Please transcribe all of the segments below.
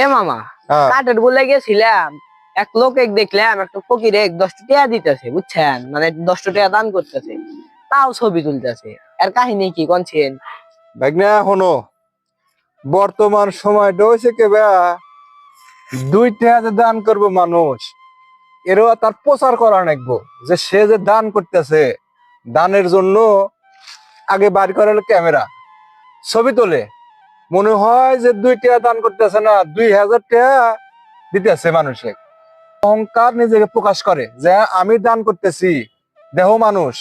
এ মামা, কাঠের বলে গেছিলাম, এক লোক দেখলাম একটা ফকিরে 10 টাকা দিতেছে, বুঝছেন, মানে 10 টাকা দান করতেছে, তাও ছবি তুলতেছে। আর কাহিনী কি কোনছেন? ভাগনা হনো, বর্তমান সময়টা হয়েছে কে বা 2 টাকা যে দান করবো মানুষ, এরও তার প্রচার করা নাকবো যে সে যে দান করতেছে। দানের জন্য আগে বার করা হলো ক্যামেরা, ছবি তোলে, মনে হয় যে 2 টাকা দান করতেছে না, 2000 টাকা দিতেছে মানুষে। অহংকার নিজেকে প্রকাশ করে যে আমি দান করতেছি, দেহ মানুষ।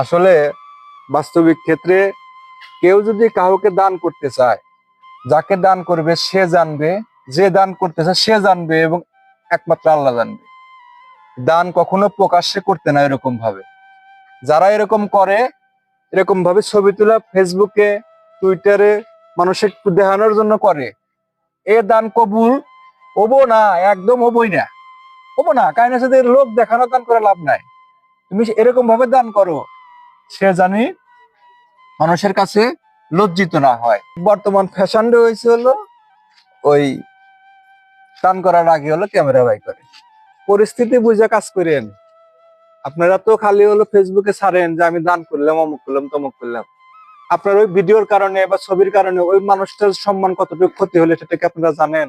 আসলে বাস্তবিক ক্ষেত্রে কেউ যদি কাউকে দান করতে চায়, যাকে দান করবে সে জানবে, যে দান করতেছে সে জানবে, এবং একমাত্র আল্লাহ জানবে। দান কখনো প্রকাশ্যে করতে না এরকম ভাবে। যারা এরকম করে, এরকম ভাবে ছবি তোলা ফেসবুকে, টুইটারে মানুষের দেখানোর জন্য করে, এ দান কবুল হবো না, একদম হবোই না, হবো না। কারণ সাথে লোক দেখানো দান করে লাভ নাই। তুমি এরকম ভাবে দান করো, সে জানি মানুষের কাছে লজ্জিত না হয়। বর্তমান ফ্যাশন হয়েছে হলো ওই দান করার আগে হলো ক্যামেরা বাই করে। পরিস্থিতি বুঝে কাজ করেন। আপনারা তো খালি হলো ফেসবুকে ছাড়েন যে আমি দান করলাম, অমুক করলাম, তমুক করলাম। আপনার ওই ভিডিওর কারণে বা ছবির কারণে ওই মানুষটার সম্মান কতটুকু ক্ষতি হলে সেটা কি আপনারা জানেন?